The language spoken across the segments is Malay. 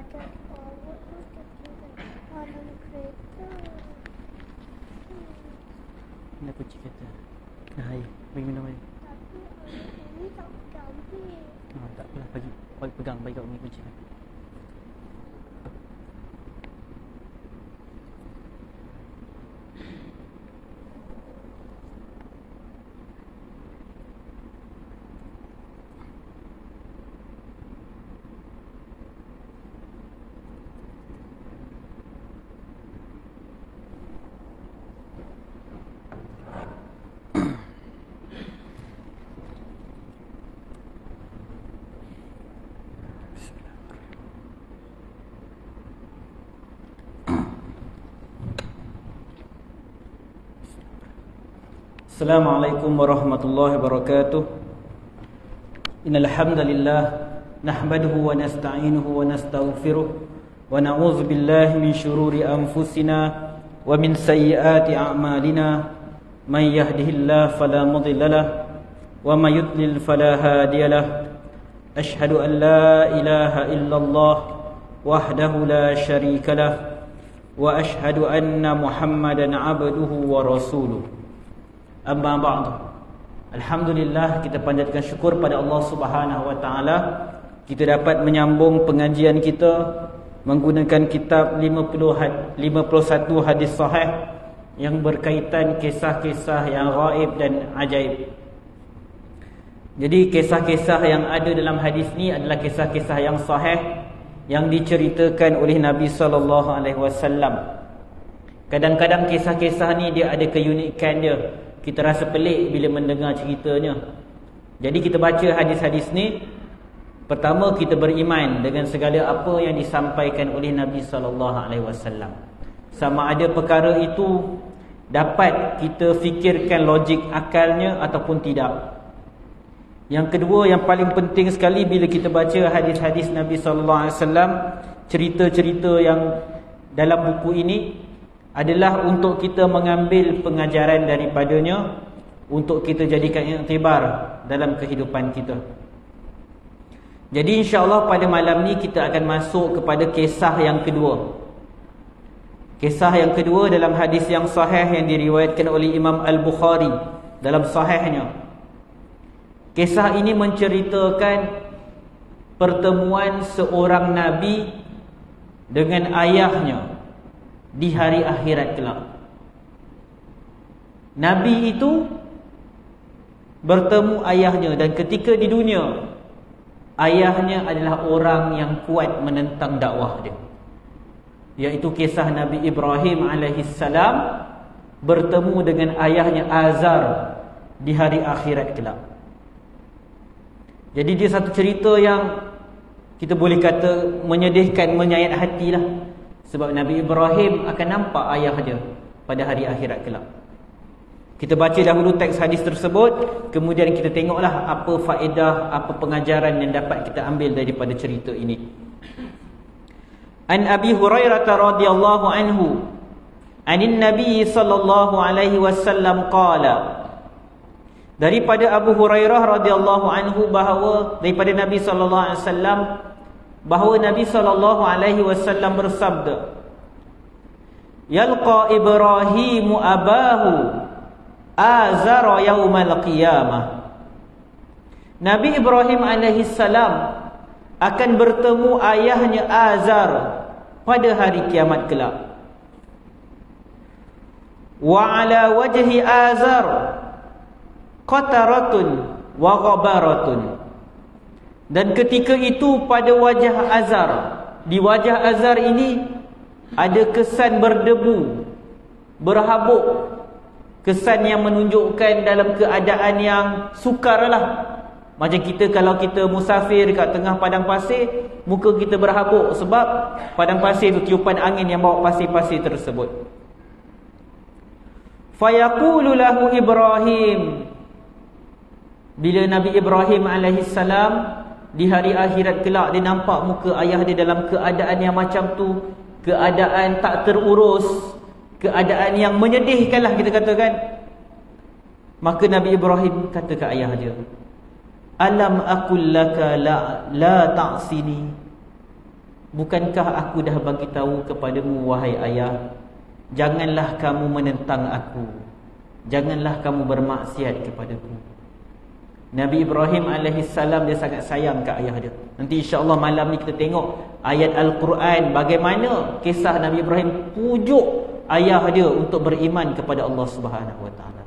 Nak kunci kereta. Hai, bagi minum air. Ini tak ganti. Tak apalah, bagi pegang, bagi kat Umi kunci. Assalamualaikum warahmatullahi wabarakatuh. Innal hamdalillah nahmaduhu wa nasta'inuhu wa nastaghfiruh wa na'udzu billahi min shururi anfusina wa min sayyiati a'malina. May yahdihillahu fala mudilla lahu wa may yudlil fala hadiya lahu. Ashhadu an la ilaha illallah wahdahu la syarika lahu wa ashhadu anna Muhammadan 'abduhu wa rasuluh. Amma ba'du. Alhamdulillah, kita panjatkan syukur pada Allah Subhanahu wa taala. Kita dapat menyambung pengajian kita menggunakan kitab 51 hadis sahih yang berkaitan kisah-kisah yang ghaib dan ajaib. Jadi kisah-kisah yang ada dalam hadis ni adalah kisah-kisah yang sahih yang diceritakan oleh Nabi sallallahu alaihi wasallam. Kadang-kadang kisah-kisah ni dia ada keunikan dia. Kita rasa pelik bila mendengar ceritanya. Jadi kita baca hadis-hadis ni, pertama kita beriman dengan segala apa yang disampaikan oleh Nabi SAW. Sama ada perkara itu dapat kita fikirkan logik akalnya ataupun tidak. Yang kedua, yang paling penting sekali bila kita baca hadis-hadis Nabi SAW, cerita-cerita yang dalam buku ini adalah untuk kita mengambil pengajaran daripadanya, untuk kita jadikan iktibar dalam kehidupan kita. Jadi insya-Allah pada malam ni kita akan masuk kepada kisah yang kedua. Kisah yang kedua dalam hadis yang sahih yang diriwayatkan oleh Imam Al-Bukhari dalam sahihnya. Kisah ini menceritakan pertemuan seorang nabi dengan ayahnya di hari akhirat kelak. Nabi itu bertemu ayahnya, dan ketika di dunia, ayahnya adalah orang yang kuat menentang dakwah dia, iaitu kisah Nabi Ibrahim alaihissalam bertemu dengan ayahnya Azar di hari akhirat kelak. Jadi dia satu cerita yang kita boleh kata menyedihkan, menyayat hatilah. Sebab Nabi Ibrahim akan nampak ayah dia pada hari akhirat kelak. Kita baca dahulu teks hadis tersebut, kemudian kita tengoklah apa faedah, apa pengajaran yang dapat kita ambil daripada cerita ini. An Abi Hurairah radhiyallahu anhu, anin Nabi sallallahu alaihi wasallam qala. Daripada Abu Hurairah radhiyallahu anhu bahawa daripada Nabi sallallahu alaihi wasallam bahawa Nabi SAW bersabda, Yalqa Ibrahimu abahu azara yaumal qiyamah. Nabi Ibrahim AS akan bertemu ayahnya Azar pada hari kiamat kelak. Wa ala wajhi Azar qataratun wa ghabaratun. Dan ketika itu pada wajah Azar, di wajah Azar ini ada kesan berdebu, berhabuk, kesan yang menunjukkan dalam keadaan yang sukar lah. Macam kita kalau kita musafir kat tengah padang pasir, muka kita berhabuk sebab padang pasir itu tiupan angin yang bawa pasir-pasir tersebut. Fayaqulu lahu Ibrahim, bila Nabi Ibrahim alaihissalam di hari akhirat kelak dia nampak muka ayah dia dalam keadaan yang macam tu, keadaan tak terurus, keadaan yang menyedihkan lah kita katakan. Maka Nabi Ibrahim kata ke ayah dia, Alam aqul laka la ta'sini. Bukankah aku dah bagi tahu kepadamu wahai ayah, janganlah kamu menentang aku, janganlah kamu bermaksiat kepadaku. Nabi Ibrahim alaihissalam dia sangat sayang ke ayah dia. Nanti insya-Allah malam ni kita tengok ayat Al-Quran bagaimana kisah Nabi Ibrahim pujuk ayah dia untuk beriman kepada Allah Subhanahu Wa Taala.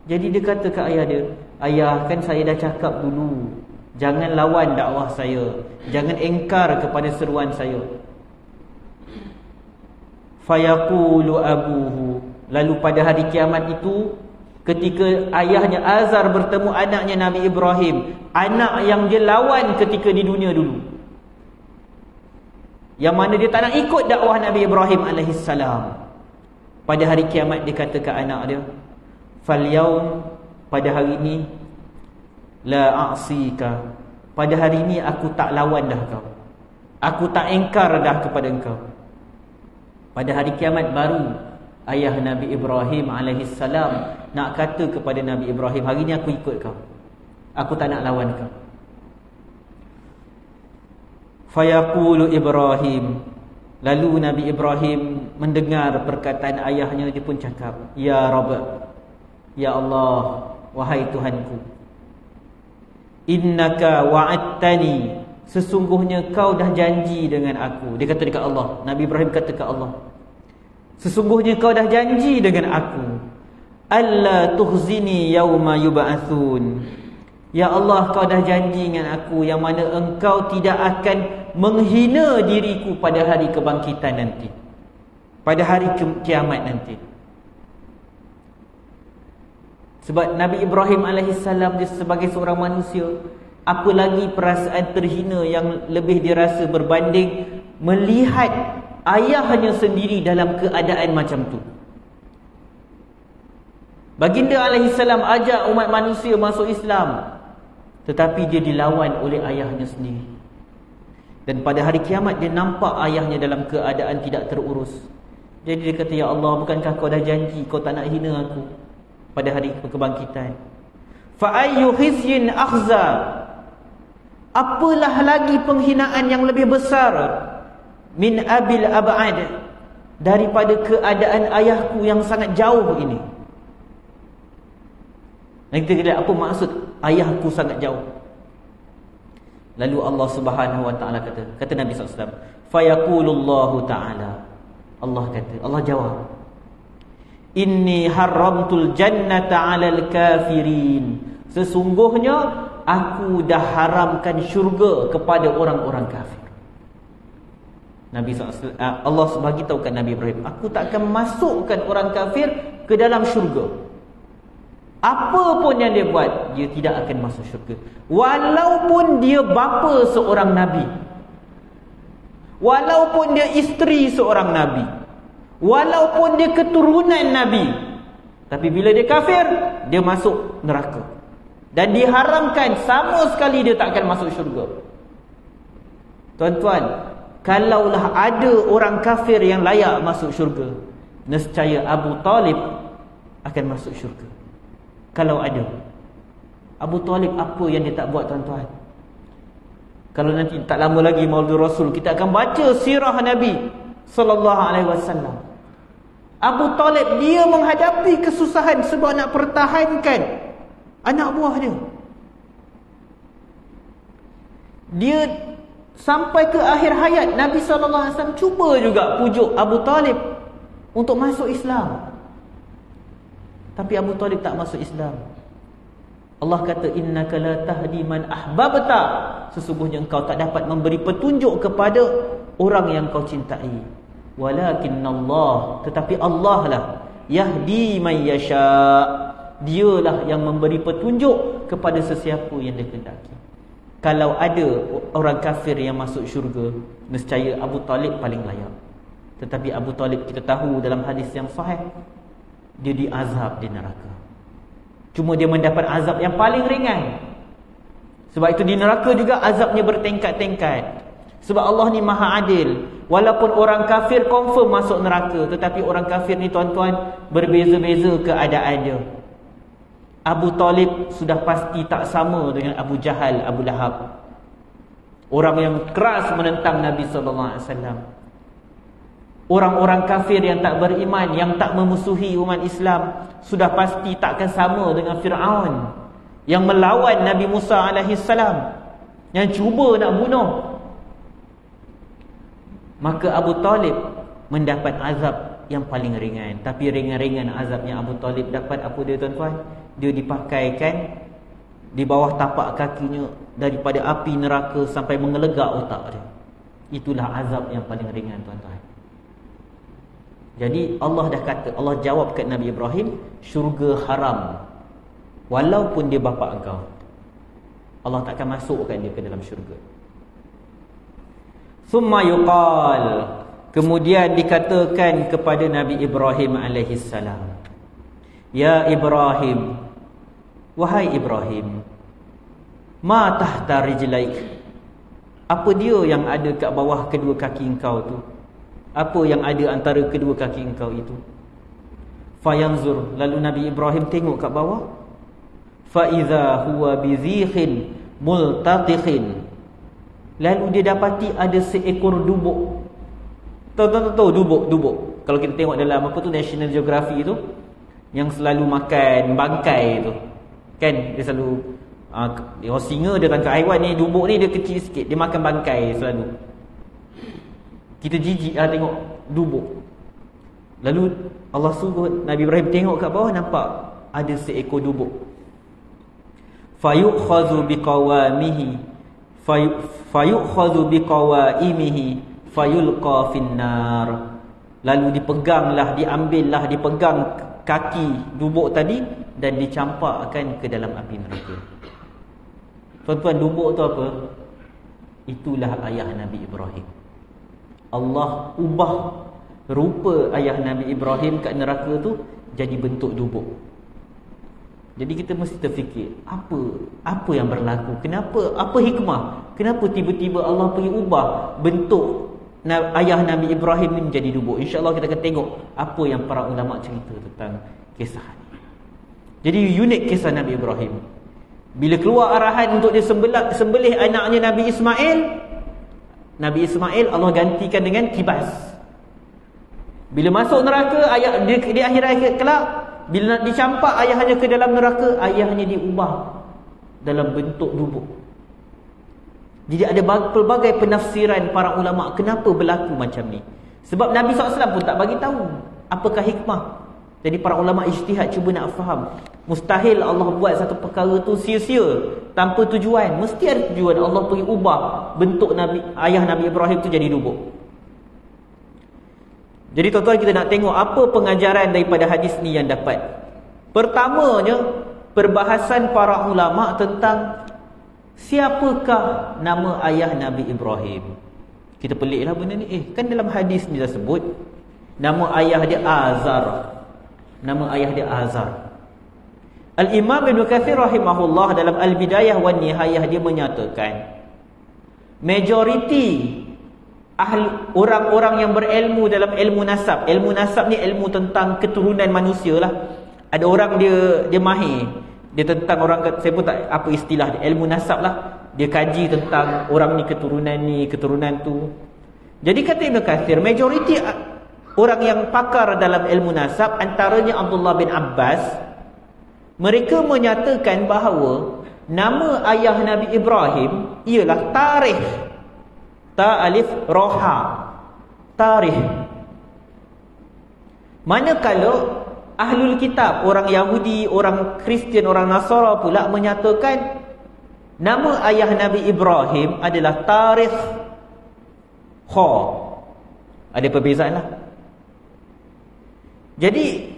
Jadi dia kata ke ayah dia, ayah, kan saya dah cakap dulu, jangan lawan dakwah saya, jangan engkar kepada seruan saya. Fayaqulu abuhu, lalu pada hari kiamat itu, ketika ayahnya Azar bertemu anaknya Nabi Ibrahim, anak yang dia lawan ketika di dunia dulu, yang mana dia tak nak ikut dakwah Nabi Ibrahim alaihissalam, pada hari kiamat dia kata ke anak dia, fal yaum, pada hari ini, la a'sika, pada hari ini aku tak lawan dah kau, aku tak engkar dah kepada engkau. Pada hari kiamat baru ayah Nabi Ibrahim alaihissalam nak kata kepada Nabi Ibrahim, hari ni aku ikut kau, aku tak nak lawan kau. Fayaqulu Ibrahim, lalu Nabi Ibrahim mendengar perkataan ayahnya, dia pun cakap, ya Rabb, ya Allah, wahai Tuhanku, innaka wa'adtani, sesungguhnya kau dah janji dengan aku. Dia kata dekat Allah, Nabi Ibrahim kata dekat Allah, sesungguhnya kau dah janji dengan aku, alla tuhzini yauma yub'atsun, ya Allah, kau dah janji dengan aku yang mana engkau tidak akan menghina diriku pada hari kebangkitan nanti, pada hari kiamat nanti. Sebab Nabi Ibrahim alaihissalam dia sebagai seorang manusia, apa lagi perasaan terhina yang lebih dirasa berbanding melihat ayahnya sendiri dalam keadaan macam tu. Baginda alaihissalam ajak umat manusia masuk Islam, tetapi dia dilawan oleh ayahnya sendiri. Dan pada hari kiamat dia nampak ayahnya dalam keadaan tidak terurus. Jadi dia kata, ya Allah, bukankah kau dah janji kau tak nak hina aku pada hari kebangkitan? Fa ayyu khizyin akhza, apalah lagi penghinaan yang lebih besar, min abil ab'ad, daripada keadaan ayahku yang sangat jauh ini. Dan kita lihat apa maksud ayahku sangat jauh. Lalu Allah Subhanahu Wa Taala kata Nabi SAW, fayaqulullahu ta'ala, Allah kata, Allah jawab, inni haramtul jannata 'alal kafirin, sesungguhnya aku dah haramkan syurga kepada orang-orang kafir. Nabi SAW, Allah bagi tahu kat Nabi Ibrahim, aku tak akan masukkan orang kafir ke dalam syurga. Apa pun yang dia buat, dia tidak akan masuk syurga, walaupun dia bapa seorang Nabi, walaupun dia isteri seorang Nabi, walaupun dia keturunan Nabi. Tapi bila dia kafir, dia masuk neraka. Dan diharamkan, sama sekali dia tak akan masuk syurga. Tuan-tuan, kalaulah ada orang kafir yang layak masuk syurga, nescaya Abu Talib akan masuk syurga. Kalau ada. Abu Talib apa yang dia tak buat, tuan-tuan? Kalau nanti tak lama lagi Maulid Rasul, kita akan baca sirah Nabi sallallahu alaihi wasallam. Abu Talib dia menghadapi kesusahan sebab nak pertahankan anak buah dia. Dia sampai ke akhir hayat, Nabi sallallahu alaihi wasallam cuba juga pujuk Abu Talib untuk masuk Islam. Tapi Abu Talib tak masuk Islam. Allah kata, innaka la tahdi man ahbabta, sesungguhnya engkau tak dapat memberi petunjuk kepada orang yang kau cintai. Walakinnallah, tetapi Allah lah, yahdi man yasha, dialah yang memberi petunjuk kepada sesiapa yang dia kehendaki. Kalau ada orang kafir yang masuk syurga, nescaya Abu Talib paling layak. Tetapi Abu Talib kita tahu dalam hadis yang sahih, dia diazab di neraka. Cuma dia mendapat azab yang paling ringan. Sebab itu di neraka juga azabnya bertingkat-tingkat. Sebab Allah ni maha adil. Walaupun orang kafir confirm masuk neraka, tetapi orang kafir ni, tuan-tuan, berbeza-beza keadaan dia. Abu Talib sudah pasti tak sama dengan Abu Jahal, Abu Lahab. orang yang keras menentang Nabi SAW, orang-orang kafir yang tak beriman, yang tak memusuhi umat Islam, sudah pasti takkan sama dengan Fir'aun yang melawan Nabi Musa AS, yang cuba nak bunuh. Maka Abu Talib mendapat azab yang paling ringan. Tapi ringan-ringan azabnya Abu Talib dapat apa dia tuan-tuan? Dia dipakaikan di bawah tapak kakinya daripada api neraka sampai mengelegak otak dia. Itulah azab yang paling ringan tuan-tuan. Jadi Allah dah kata, Allah jawab kat Nabi Ibrahim, syurga haram walaupun dia bapa engkau. Allah takkan masukkan dia ke dalam syurga. Summa yuqal, kemudian dikatakan kepada Nabi Ibrahim AS, ya Ibrahim, wahai Ibrahim, ma tahta rijlaik, apa dia yang ada kat bawah kedua kaki engkau tu? Apa yang ada antara kedua kaki engkau itu? Fayanzur, lalu Nabi Ibrahim tengok kat bawah, fa iza huwa bizikhin multatikhin, lalu dia dapati ada seekor dubuk. Tahu dubuk. Kalau kita tengok dalam apa tu National Geography tu, yang selalu makan bangkai tu, kan dia selalu singa dia tangkap haiwan ni, dubuk ni dia kecil sikit, dia makan bangkai selalu. Kita jijik lah tengok dubuk. Lalu Allah suruh Nabi Ibrahim tengok kat bawah, nampak ada seekor dubuk. Fayukhadhu biqawamihi fayukhadhu biqawaimihi fayulqa finnar, lalu dipeganglah, diambillah, dipegang kaki dubuk tadi dan dicampakkan ke dalam api neraka. Tuan-tuan, dubuk tu apa? Itulah ayah Nabi Ibrahim. Allah ubah rupa ayah Nabi Ibrahim kat neraka tu jadi bentuk dubuk. Jadi kita mesti terfikir, apa yang berlaku? Kenapa? Apa hikmah? Kenapa tiba-tiba Allah pergi ubah bentuk ayah Nabi Ibrahim ni menjadi dubuk? InsyaAllah kita akan tengok apa yang para ulama cerita tentang kisah ni. Jadi unik kisah Nabi Ibrahim. Bila keluar arahan untuk dia sembelih anaknya Nabi Ismail, Allah gantikan dengan kibas. Bila masuk neraka, ayah di akhir kelak, bila nak dicampak ayahnya ke dalam neraka, ayahnya diubah dalam bentuk dubuk. Jadi ada pelbagai penafsiran para ulama kenapa berlaku macam ni. Sebab Nabi SAW pun tak bagi tahu apakah hikmah. Jadi para ulama ijtihad cuba nak faham. Mustahil Allah buat satu perkara tu sia-sia tanpa tujuan. Mesti ada tujuan. Allah pergi ubah bentuk ayah Nabi Ibrahim tu jadi dubuk. Jadi tuan-tuan, kita nak tengok apa pengajaran daripada hadis ni yang dapat. Pertamanya, perbahasan para ulama tentang siapakah nama ayah Nabi Ibrahim. Kita peliklah benda ni. Kan dalam hadis ni dah sebut nama ayah dia Azar. Nama ayah dia Azar. Al-Imam Ibn Kathir rahimahullah dalam Al-Bidayah wan Nihayah dia menyatakan majoriti orang-orang yang berilmu dalam ilmu nasab. Ilmu nasab ni ilmu tentang keturunan manusia lah. Ada orang dia mahir. Dia tentang orang, saya pun tak apa istilah dia, ilmu nasab lah. Dia kaji tentang orang ni, keturunan tu. Jadi kata Ibn Kathir, majoriti orang yang pakar dalam ilmu nasab, antaranya Abdullah bin Abbas, mereka menyatakan bahawa nama ayah Nabi Ibrahim ialah Tarikh. Ta alif roha, Tarikh. Manakala Ahlul Kitab, orang Yahudi, orang Kristian, orang Nasara pula menyatakan nama ayah Nabi Ibrahim adalah Tarikh Kha. Ada perbezaan lah. Jadi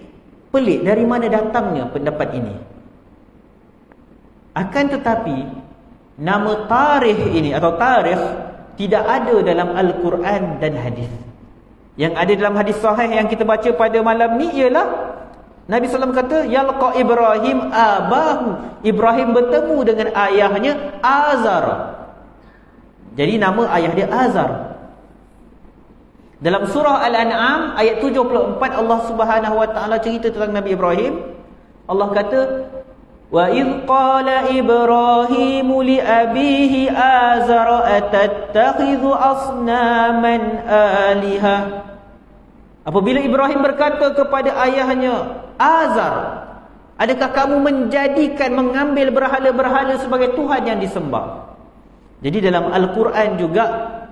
pelik dari mana datangnya pendapat ini. Akan tetapi nama Tarikh ini atau Tarikh tidak ada dalam Al-Quran dan hadis. Yang ada dalam hadis sahih yang kita baca pada malam ni ialah Nabi SAW kata, Yalqa Ibrahim abahu. Ibrahim bertemu dengan ayahnya Azar. Jadi nama ayah dia Azar. Dalam surah Al-An'am ayat 74 Allah Subhanahu Wa Taala cerita tentang Nabi Ibrahim. Allah kata, Wa idh qala Ibrahim li abihi azara atattakhidhu asnaman alihah. Apabila Ibrahim berkata kepada ayahnya Azar, adakah kamu mengambil berhala-berhala sebagai Tuhan yang disembah? Jadi dalam Al-Quran juga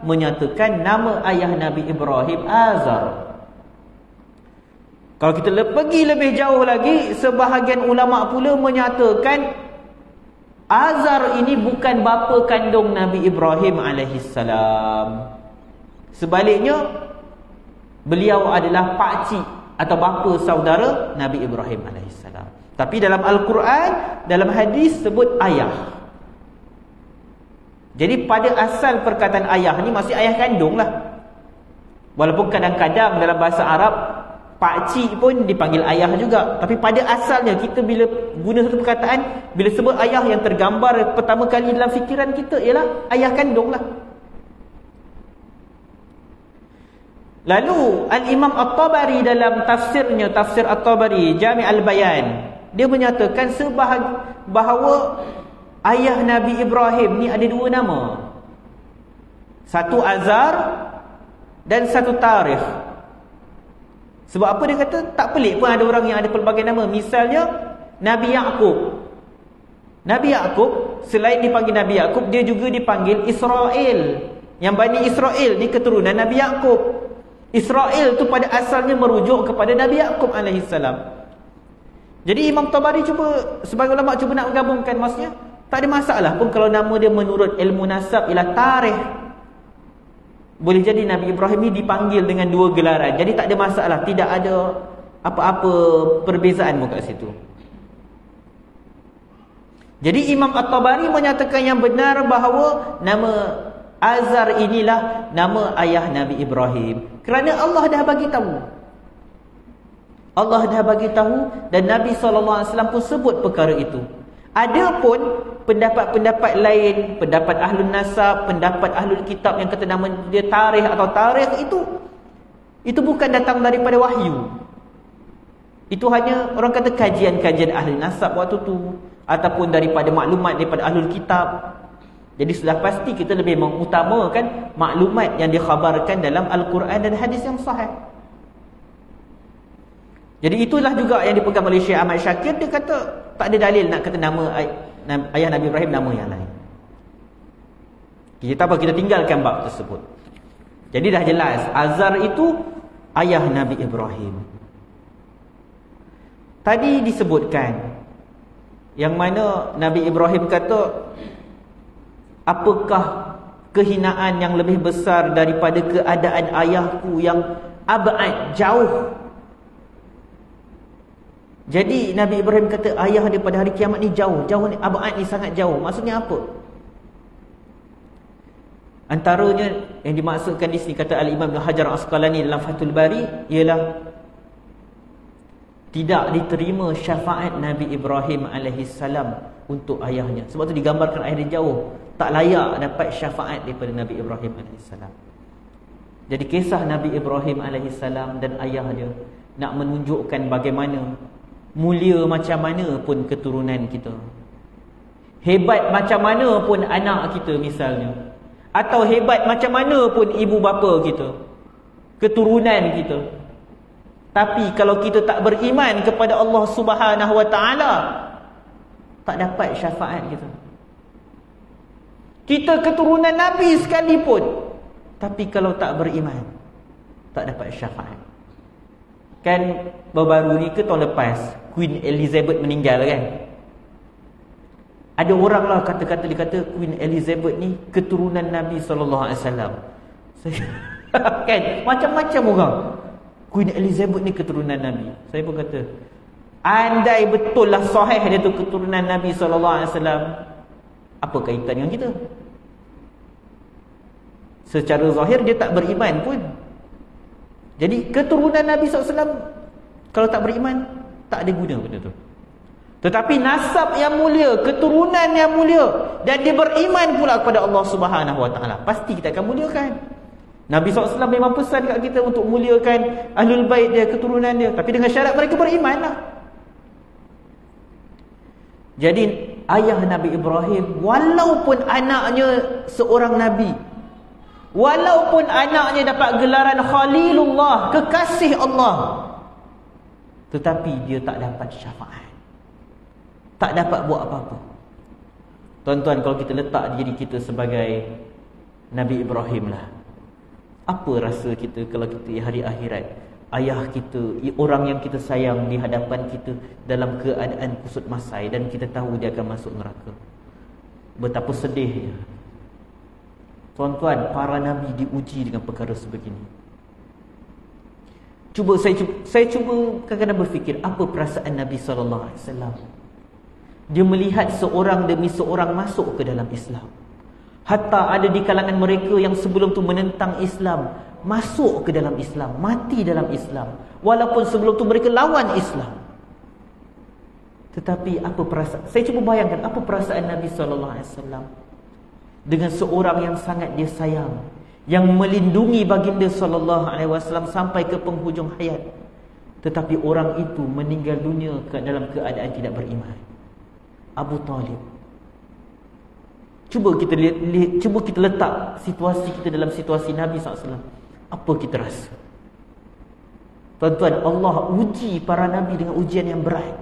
menyatakan nama ayah Nabi Ibrahim Azar. Kalau kita pergi lebih jauh lagi, sebahagian ulama pula menyatakan Azar ini bukan bapa kandung Nabi Ibrahim alaihissalam. Sebaliknya, beliau adalah pakcik atau bapa saudara Nabi Ibrahim alaihissalam. Tapi dalam Al-Quran, dalam hadis sebut ayah. Jadi pada asal perkataan ayah ni masih ayah kandung lah. Walaupun kadang-kadang dalam bahasa Arab pakcik pun dipanggil ayah juga. Tapi pada asalnya kita bila guna satu perkataan, bila sebut ayah, yang tergambar pertama kali dalam fikiran kita ialah ayah kandung lah. Lalu Al-Imam At-Tabari dalam tafsirnya, Tafsir At-Tabari Jami' Al-Bayan, dia menyatakan bahawa ayah Nabi Ibrahim ni ada dua nama. Satu Azar dan satu Tarikh. Sebab apa dia kata? Tak pelik pun ada orang yang ada pelbagai nama. Misalnya Nabi Yaqub. Nabi Yaqub selain dipanggil Nabi Yaqub, dia juga dipanggil Israel. Yang Bani Israel ni keturunan Nabi Yaqub. Israel tu pada asalnya merujuk kepada Nabi Yaqub alaihissalam. Jadi Imam Tabari cuba, sebagai ulama cuba nak menggabungkan, maksudnya tak ada masalah pun kalau nama dia menurut ilmu nasab ialah Tarikh. Boleh jadi Nabi Ibrahim ni dipanggil dengan dua gelaran. Jadi tak ada masalah, tidak ada apa-apa perbezaan pun kat situ. Jadi Imam At-Tabari menyatakan yang benar bahawa nama Azar inilah nama ayah Nabi Ibrahim. Kerana Allah dah bagi tahu. Allah dah bagi tahu dan Nabi SAW pun sebut perkara itu. Adapun pendapat-pendapat lain, pendapat ahlul nasab, pendapat ahlul kitab yang kata nama dia Tarikh atau Tarikh, itu bukan datang daripada wahyu. Itu hanya orang kata kajian-kajian ahlul nasab waktu tu, ataupun daripada maklumat daripada ahlul kitab. Jadi sudah pasti kita lebih mengutamakan maklumat yang dikhabarkan dalam Al-Quran dan hadis yang sahih. Jadi itulah juga yang dipegang oleh Syekh Ahmad Syakir. Dia kata tak ada dalil nak kata nama ayah Nabi Ibrahim nama yang lain. Kita apa, kita tinggalkan bab tersebut. Jadi dah jelas Azar itu ayah Nabi Ibrahim. Tadi disebutkan yang mana Nabi Ibrahim kata, apakah kehinaan yang lebih besar daripada keadaan ayahku yang abad, jauh. Jadi Nabi Ibrahim kata ayah dia pada hari kiamat ni jauh. Jauh ni, abad ni sangat jauh. Maksudnya apa? Antaranya yang dimaksudkan di sini, kata Al-Imam Ibn Hajar Asqalani dalam Fathul Bari, ialah tidak diterima syafaat Nabi Ibrahim alaihissalam untuk ayahnya. Sebab tu digambarkan ayah dia jauh, tak layak dapat syafaat daripada Nabi Ibrahim alaihissalam. Jadi kisah Nabi Ibrahim alaihissalam dan ayah dia nak menunjukkan bagaimana mulia macam mana pun keturunan kita, hebat macam mana pun anak kita misalnya, atau hebat macam mana pun ibu bapa kita, keturunan kita, tapi kalau kita tak beriman kepada Allah Subhanahu Wa Taala, tak dapat syafaat kita. Kita keturunan Nabi sekalipun, tapi kalau tak beriman, tak dapat syafaat. Kan baru-baru ni ke tahun lepas Queen Elizabeth meninggal kan. Ada orang lah kata-kata, dia kata Queen Elizabeth ni keturunan Nabi SAW. Kan macam-macam orang, Queen Elizabeth ni keturunan Nabi. Saya pun kata, andai betul lah sahih dia tu keturunan Nabi SAW, apa kaitan dengan kita? Secara zahir dia tak beriman pun. Jadi keturunan Nabi SAW, kalau tak beriman, tak ada guna benda tu. Tetapi nasab yang mulia, keturunan yang mulia, dan dia beriman pula kepada Allah Subhanahu Wa Taala, pasti kita akan muliakan. Nabi SAW memang pesan kat kita untuk muliakan ahlul bait dia, keturunan dia, tapi dengan syarat mereka beriman lah. Jadi ayah Nabi Ibrahim, walaupun anaknya seorang Nabi, walaupun anaknya dapat gelaran Khalilullah, kekasih Allah, tetapi dia tak dapat syafaat, tak dapat buat apa-apa. Tuan-tuan, kalau kita letak diri kita sebagai Nabi Ibrahim lah, apa rasa kita kalau kita di hari akhirat, ayah kita, orang yang kita sayang di hadapan kita dalam keadaan kusut masai dan kita tahu dia akan masuk neraka? Betapa sedihnya. Tuan-tuan, para Nabi diuji dengan perkara sebegini. Saya cuba kadang-kadang berfikir, apa perasaan Nabi SAW? Dia melihat seorang demi seorang masuk ke dalam Islam. Hatta ada di kalangan mereka yang sebelum tu menentang Islam, masuk ke dalam Islam, mati dalam Islam, walaupun sebelum tu mereka lawan Islam. Tetapi apa perasaan, saya cuba bayangkan apa perasaan Nabi SAW dengan seorang yang sangat dia sayang, yang melindungi baginda SAW sampai ke penghujung hayat, tetapi orang itu meninggal dunia dalam keadaan tidak beriman. Abu Talib. Cuba kita letak situasi kita dalam situasi Nabi SAW. Apa kita rasa? Tuan-tuan, Allah uji para Nabi dengan ujian yang berat.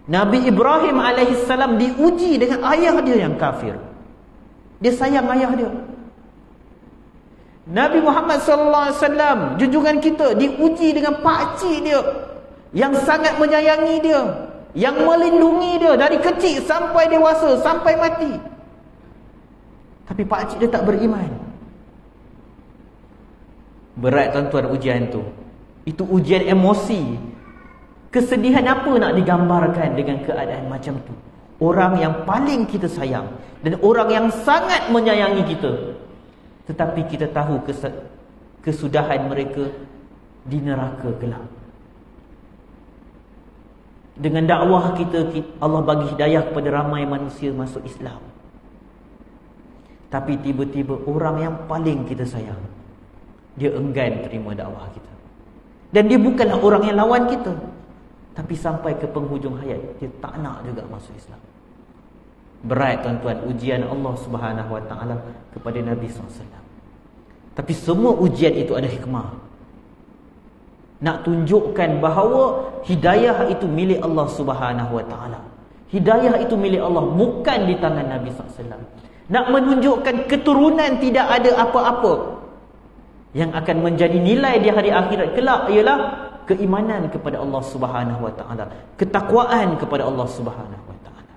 Nabi Ibrahim AS diuji dengan ayah dia yang kafir. Dia sayang ayah dia. Nabi Muhammad SAW, junjungan kita, diuji dengan pakcik dia yang sangat menyayangi dia, yang melindungi dia dari kecil sampai dewasa, sampai mati. Tapi pakcik dia tak beriman. Berat tuan-tuan ujian tu. Itu ujian emosi. Kesedihan apa nak digambarkan dengan keadaan macam tu? Orang yang paling kita sayang dan orang yang sangat menyayangi kita, tetapi kita tahu kesudahan mereka di neraka gelap. Dengan dakwah kita, Allah bagi hidayah kepada ramai manusia masuk Islam. Tapi tiba-tiba orang yang paling kita sayang, dia enggan terima dakwah kita. Dan dia bukanlah orang yang lawan kita, tapi sampai ke penghujung hayat dia tak nak juga masuk Islam. Berat tuan-tuan ujian Allah Subhanahu Wa Taala kepada Nabi SAW. Tapi semua ujian itu ada hikmah. Nak tunjukkan bahawa hidayah itu milik Allah Subhanahu Wa Taala. Hidayah itu milik Allah, bukan di tangan Nabi SAW. Nak menunjukkan keturunan tidak ada apa-apa. Yang akan menjadi nilai di hari akhirat kelak ialah keimanan kepada Allah Subhanahu Wa Taala, ketakwaan kepada Allah Subhanahu Wa Taala.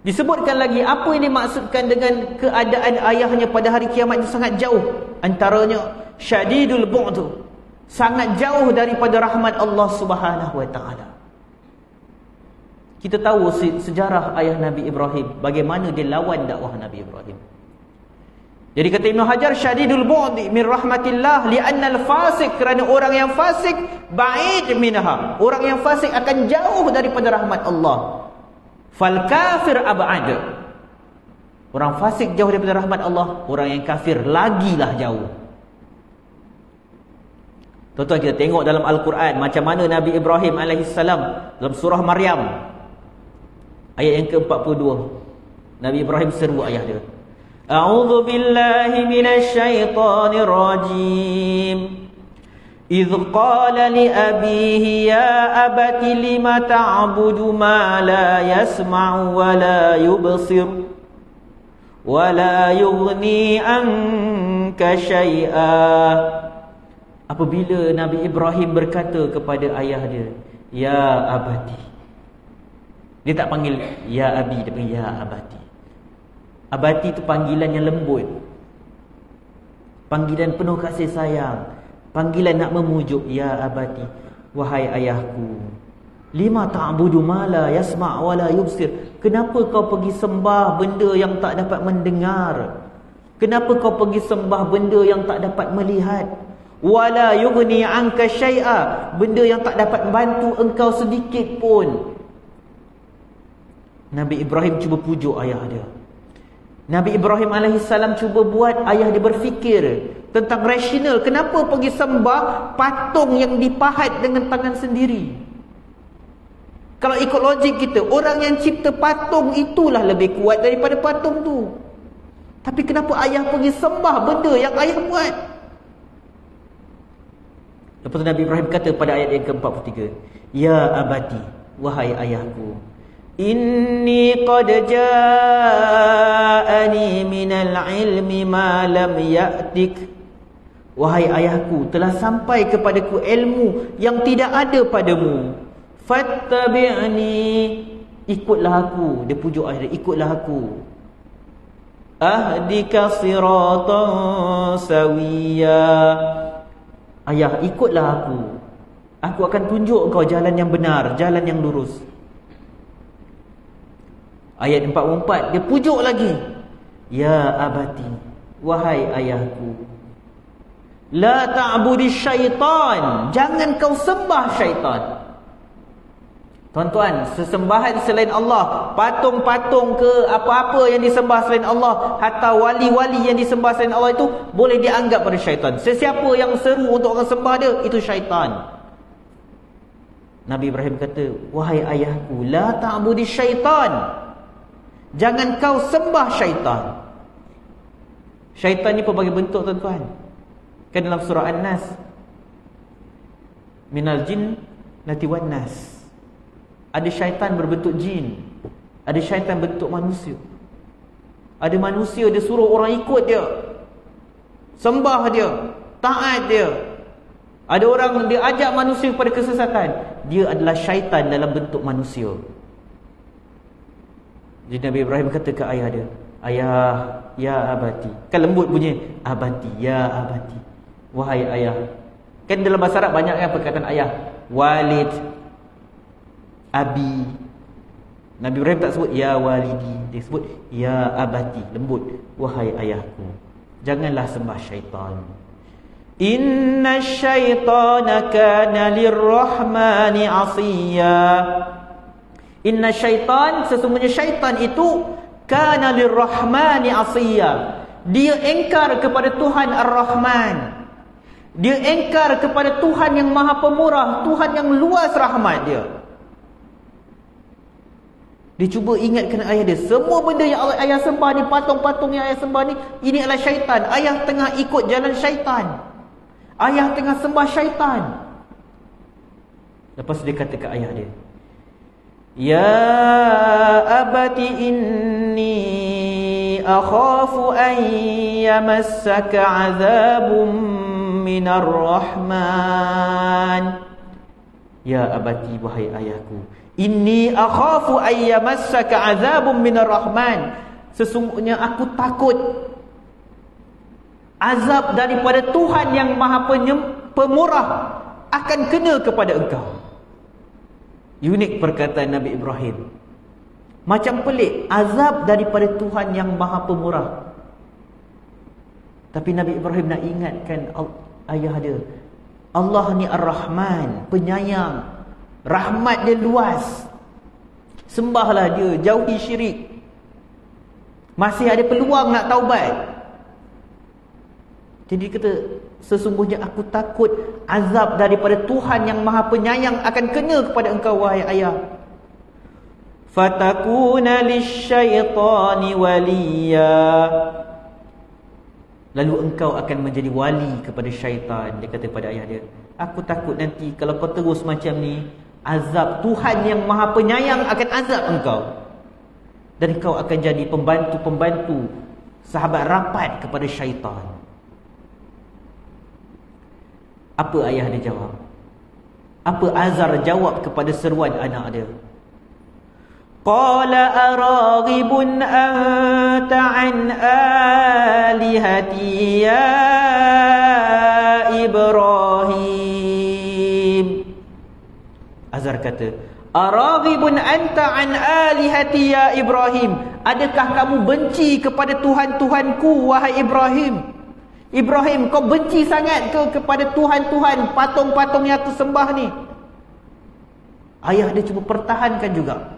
Disebutkan lagi apa yang dimaksudkan dengan keadaan ayahnya pada hari kiamat itu sangat jauh. Antaranya syadidul bu'd, sangat jauh daripada rahmat Allah Subhanahu Wa Taala. Kita tahu sejarah ayah Nabi Ibrahim, bagaimana dia lawan dakwah Nabi Ibrahim. Jadi kata Ibn Hajar, syadidul bu'di min rahmatillah li'anna al-fasik, kerana orang yang fasik ba'id minha, orang yang fasik akan jauh daripada rahmat Allah. Fal kafir ab'ad, orang fasik jauh daripada rahmat Allah, orang yang kafir lagilah jauh. Tuan-tuan, kita tengok dalam Al-Quran macam mana Nabi Ibrahim AS dalam surah Maryam ayat yang ke-42, Nabi Ibrahim seru ayah dia, A'udzu billahi minasy syaithanir rajim. Idz qala li abihi ya abati lima ta'budu ma la yasma'u wa la yubsir wa la yughni anka syai'a. Apabila Nabi Ibrahim berkata kepada ayah dia, ya abati. Dia tak panggil ya abi, dia panggil ya abati. Abati itu panggilan yang lembut, panggilan penuh kasih sayang, panggilan nak memujuk. Ya abati, wahai ayahku, lima ta'budu ma la yasma' wa la yubsir. Kenapa kau pergi sembah benda yang tak dapat mendengar? Kenapa kau pergi sembah benda yang tak dapat melihat? Wa la yughni 'anka syai'a, benda yang tak dapat bantu engkau sedikit pun. Nabi Ibrahim cuba pujuk ayah dia. Nabi Ibrahim AS cuba buat ayah dia berfikir tentang rasional. Kenapa pergi sembah patung yang dipahat dengan tangan sendiri? Kalau ikut logik kita, orang yang cipta patung itulah lebih kuat daripada patung tu. Tapi kenapa ayah pergi sembah benda yang ayah buat? Lepas tu Nabi Ibrahim kata pada ayat yang ke-43, Ya abati, wahai ayahku, Inni qad ja'ani minal ilmi ma lam ya'tik. Wahai ayahku, telah sampai kepadaku ilmu yang tidak ada padamu. Fattabi'ni, ikutlah aku. Dia pujuk ayah dia, ikutlah aku. Ahdika siratan sawiya. Ayah, ikutlah aku. Aku akan tunjuk kau jalan yang benar, jalan yang lurus. Ayat 44, dia pujuk lagi. Ya abati, wahai ayahku, la ta'budi syaitan, jangan kau sembah syaitan. Tuan-tuan, sesembahan selain Allah, patung-patung ke apa-apa yang disembah selain Allah, hatta wali-wali yang disembah selain Allah itu boleh dianggap pada syaitan. Sesiapa yang seru untuk orang sembah dia, itu syaitan. Nabi Ibrahim kata, wahai ayahku, la ta'budi syaitan, jangan kau sembah syaitan. Syaitan ni pelbagai bentuk, tuan-tuan. Kan dalam surah An-Nas, minal jin nati wan nas. Ada syaitan berbentuk jin, ada syaitan bentuk manusia. Ada manusia dia suruh orang ikut dia, sembah dia, taat dia. Ada orang dia ajak manusia kepada kesesatan, dia adalah syaitan dalam bentuk manusia. Jadi Nabi Ibrahim kata ke ayah dia, ayah, ya abati. Kan lembut bunyi, abati, ya abati, wahai ayah. Kan dalam bahasa Arab banyak kan perkataan ayah, walid, abi. Nabi Ibrahim tak sebut ya walidi, dia sebut ya abati, lembut, wahai ayahku, janganlah sembah syaitan. Inna syaitana kana lirrahmani asiya. Inna syaitan, sesungguhnya syaitan itu kana lirrahmani asiya, dia engkar kepada Tuhan Ar-Rahman. Dia engkar kepada Tuhan yang Maha Pemurah, Tuhan yang luas rahmat dia. Dia cuba ingatkan ayah dia, semua benda yang ayah sembah ni, patung-patung yang ayah sembah ni, ini adalah syaitan. Ayah tengah ikut jalan syaitan, ayah tengah sembah syaitan. Lepas dia kata ke ayah dia, Ya abati inni akhafu an yamassaka azabun minar rahman. Ya abati, wahai ayahku, inni akhafu an yamassaka azabun minar rahman, sesungguhnya aku takut azab daripada Tuhan yang Maha Pemurah akan kena kepada engkau. Unik perkataan Nabi Ibrahim. Macam pelik, azab daripada Tuhan yang Maha Pemurah. Tapi Nabi Ibrahim nak ingatkan ayah dia, Allah ni Ar-Rahman, penyayang, rahmat dia luas. Sembahlah dia, jauhi syirik. Masih ada peluang nak taubat. Jadi kata, sesungguhnya aku takut azab daripada Tuhan yang Maha Penyayang akan kena kepada engkau, wahai ayah. Fatakuna lisyaitani waliya, lalu engkau akan menjadi wali kepada syaitan. Dia kata pada ayah dia, aku takut nanti kalau kau terus macam ni, azab Tuhan yang Maha Penyayang akan azab engkau, dan engkau akan jadi pembantu-pembantu, sahabat rapat kepada syaitan. Apa ayah dia jawab? Apa Azar jawab kepada seruan anak dia? Qala araghibun anta an alihati ya Ibrahim. Azar kata, araghibun anta an alihati ya Ibrahim, adakah kamu benci kepada Tuhan-Tuhanku, wahai Ibrahim? Ibrahim, kau benci sangat ke kepada Tuhan-Tuhan, patung-patung yang aku sembah ni? Ayah dia cuba pertahankan juga.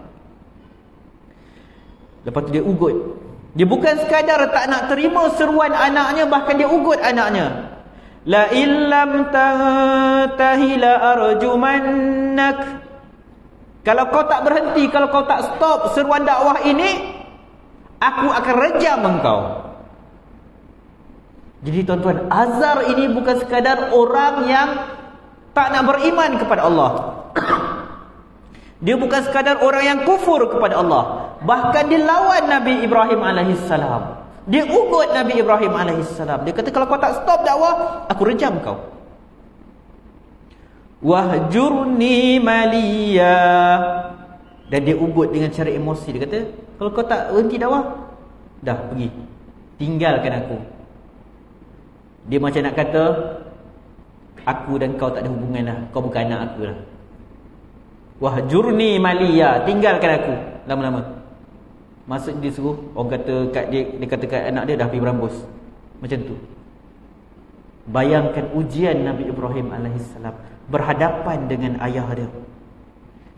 Lepas tu dia ugut. Dia bukan sekadar tak nak terima seruan anaknya, bahkan dia ugut anaknya. La illam tantahi la arjumannak. Kalau kau tak berhenti, kalau kau tak stop seruan dakwah ini, aku akan rejam engkau. Jadi tuan-tuan, Azar ini bukan sekadar orang yang tak nak beriman kepada Allah. Dia bukan sekadar orang yang kufur kepada Allah. Bahkan dia lawan Nabi Ibrahim alaihissalam. Dia ugut Nabi Ibrahim alaihissalam. Dia kata, kalau kau tak stop dakwah, aku rejam kau. Wahjurni maliya. Dan dia ugut dengan cara emosi. Dia kata, kalau kau tak berhenti dakwah, dah pergi, tinggalkan aku. Dia macam nak kata, aku dan kau tak ada hubungan lah, kau bukan anak aku lah. Wahjurni maliya, tinggalkan aku lama-lama. Maksud dia suruh, orang kata kat dia kata kat anak dia, dah pergi berambus. Macam tu. Bayangkan ujian Nabi Ibrahim alaihissalam berhadapan dengan ayah dia.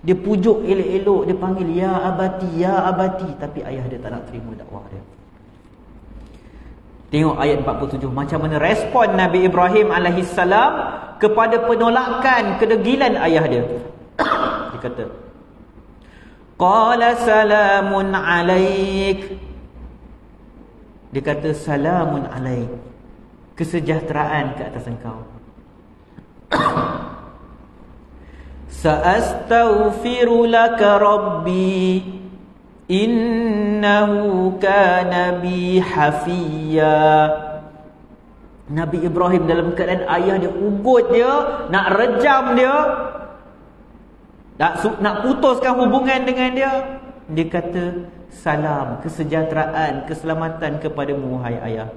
Dia pujuk elok-elok, dia panggil ya abati, ya abati, tapi ayah dia tak nak terima dakwah dia. Tengok ayat 47, macam mana respon Nabi Ibrahim alaihissalam kepada penolakan kedegilan ayah dia. Dia kata, qala salamun alaik. Dia kata, salamun alaik, kesejahteraan ke atas engkau. Sa'astaghfiru laka rabbi innahu kana bi hafiya. Nabi Ibrahim dalam keadaan ayah dia ugut dia, nak rejam dia, nak putuskan hubungan dengan dia. Dia kata, salam, kesejahteraan, keselamatan kepadamu wahai ayah.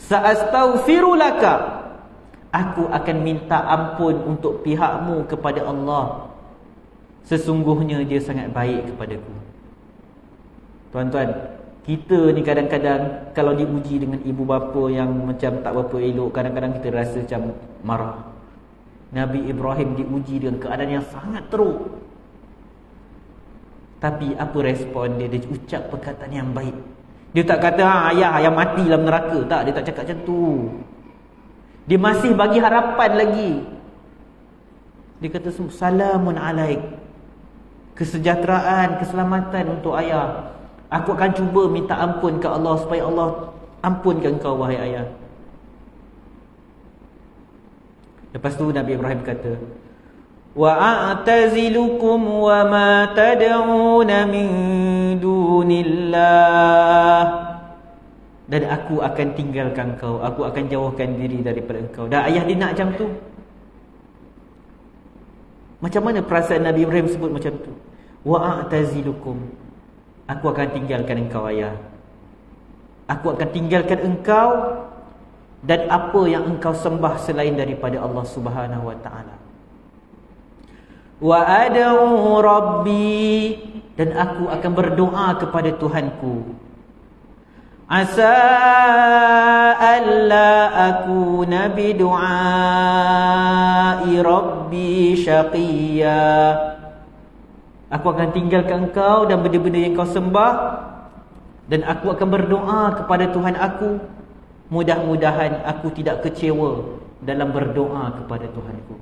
Sa'astaghfiru laka, aku akan minta ampun untuk pihakmu kepada Allah. Sesungguhnya dia sangat baik kepadaku. Tuan-tuan, kita ni kadang-kadang kalau diuji dengan ibu bapa yang macam tak berapa elok, kadang-kadang kita rasa macam marah. Nabi Ibrahim diuji dengan keadaan yang sangat teruk, tapi apa respon dia? Dia ucap perkataan yang baik. Dia tak kata ayah yang mati dalam neraka. Tak, dia tak cakap macam tu. Dia masih bagi harapan lagi. Dia kata, salamun alaik, kesejahteraan, keselamatan untuk ayah. Aku akan cuba minta ampun ke Allah supaya Allah ampunkan kau wahai ayah. Lepas tu Nabi Ibrahim kata, wa a'tazilukum wa ma tad'una min dunillah. Dan aku akan tinggalkan kau, aku akan jauhkan diri daripada engkau. Dan ayah dia nak macam tu. Macam mana perasaan Nabi Ibrahim sebut macam tu? Wa a'tazilukum, aku akan tinggalkan engkau ayah. Aku akan tinggalkan engkau dan apa yang engkau sembah selain daripada Allah Subhanahu wa taala. Wa ad'u rabbi, dan aku akan berdoa kepada Tuhanku. Asa alla akuna bi du'ai rabbi syaqiya. Aku akan tinggalkan engkau dan benda-benda yang kau sembah, dan aku akan berdoa kepada Tuhan aku. Mudah-mudahan aku tidak kecewa dalam berdoa kepada Tuhanku.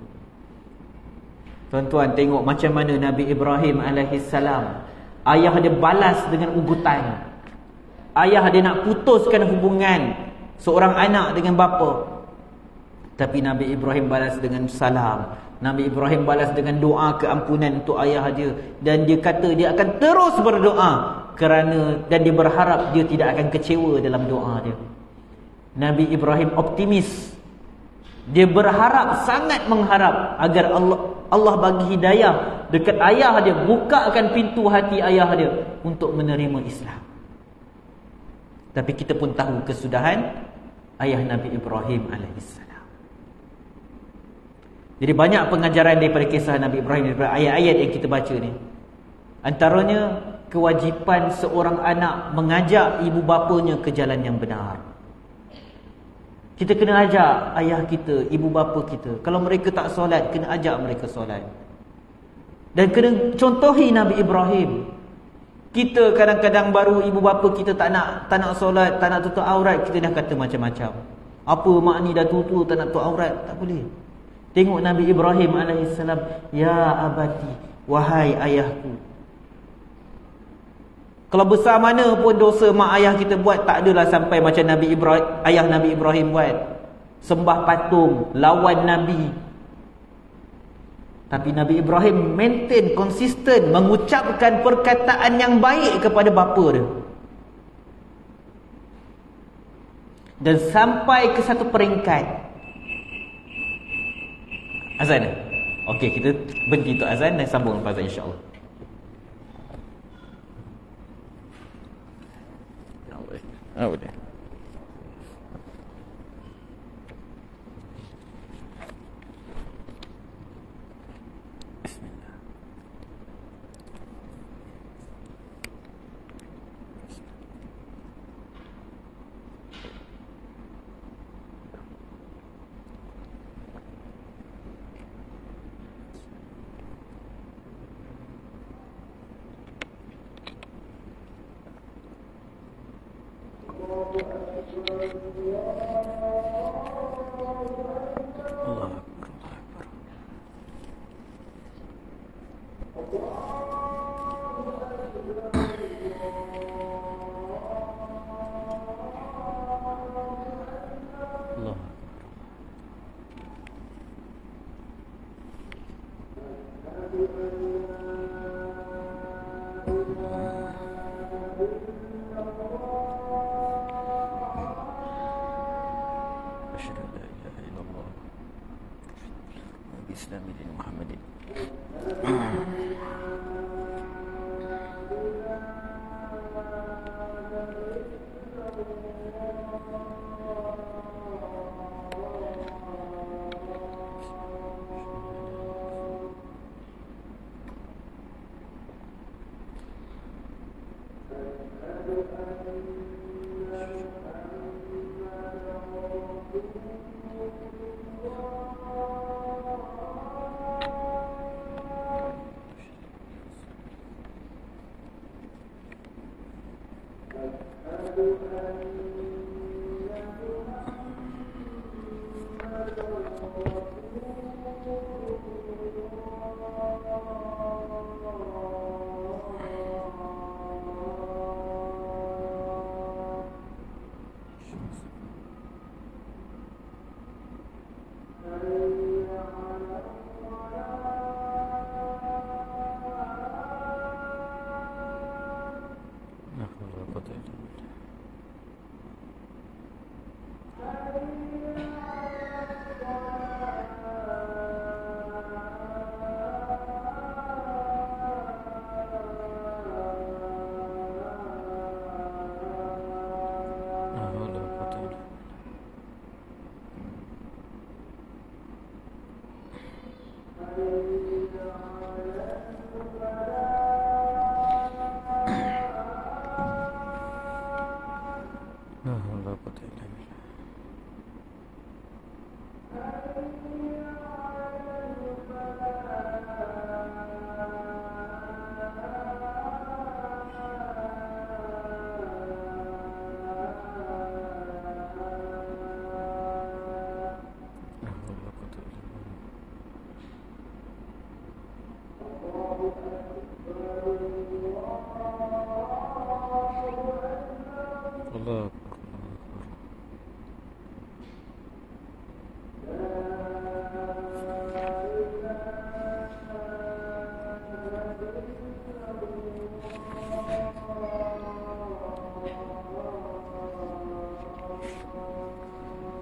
Tuan-tuan, tengok macam mana Nabi Ibrahim alaihissalam, ayah dia balas dengan ugutan. Ayah dia nak putuskan hubungan seorang anak dengan bapa, tapi Nabi Ibrahim balas dengan salam. Nabi Ibrahim balas dengan doa keampunan untuk ayah dia. Dan dia kata dia akan terus berdoa dan dia berharap dia tidak akan kecewa dalam doa dia. Nabi Ibrahim optimis. Dia berharap, sangat mengharap agar Allah bagi hidayah dekat ayah dia, bukakan pintu hati ayah dia untuk menerima Islam. Tapi kita pun tahu kesudahan ayah Nabi Ibrahim alaihissalam. Jadi banyak pengajaran daripada kisah Nabi Ibrahim, daripada ayat-ayat yang kita baca ni. Antaranya, kewajipan seorang anak mengajak ibu bapanya ke jalan yang benar. Kita kena ajak ayah kita, ibu bapa kita. Kalau mereka tak solat, kena ajak mereka solat. Dan kena contohi Nabi Ibrahim. Kita kadang-kadang baru ibu bapa kita tak nak solat, tak nak tutup aurat, kita dah kata macam-macam. Apa mak ni dah tua-tua tak nak tutup aurat? Tak boleh. Tengok Nabi Ibrahim alaihissalam, ya abati wahai ayahku. Kalau besar mana pun dosa mak ayah kita buat, tak adalah sampai macam ayah Nabi Ibrahim buat. Sembah patung, lawan Nabi. Tapi Nabi Ibrahim maintain, konsisten, mengucapkan perkataan yang baik kepada bapa dia. Dan sampai ke satu peringkat. Azan. Okey, kita berhenti untuk azan dan sambung lepas azan, insya-Allah. Boleh.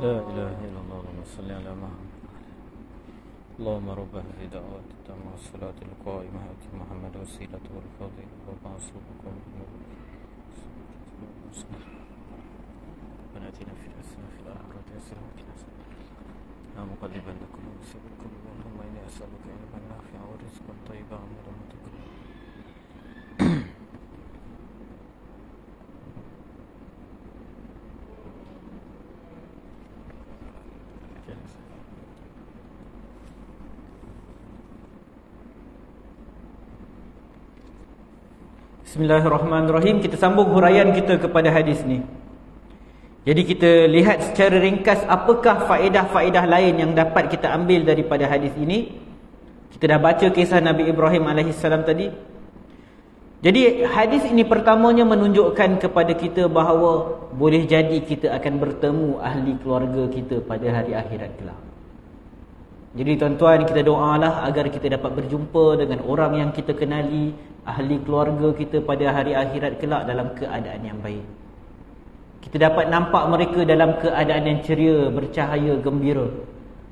لا إله إلا الله اللهم صل على محمد اللهم رب هذه الدعوات التامة والصلاة القائمة آت محمد وسيلة والفضيلة وبعث مقام ربنا آتنا في الحسنة في الآخرة حسنة وقنا عذاب النار يا مقلب القلوب ثبت قلوبنا اللهم إني أسألك علما نافعا ورزقا طيبا وعملا متقبلا Bismillahirrahmanirrahim. Kita sambung huraian kita kepada hadis ni. Jadi kita lihat secara ringkas apakah faedah-faedah lain yang dapat kita ambil daripada hadis ini. Kita dah baca kisah Nabi Ibrahim alaihissalam tadi. Jadi hadis ini pertamanya menunjukkan kepada kita bahawa boleh jadi kita akan bertemu ahli keluarga kita pada hari akhirat kelak. Jadi tuan-tuan, kita doalah agar kita dapat berjumpa dengan orang yang kita kenali, ahli keluarga kita pada hari akhirat kelak dalam keadaan yang baik. Kita dapat nampak mereka dalam keadaan yang ceria, bercahaya, gembira.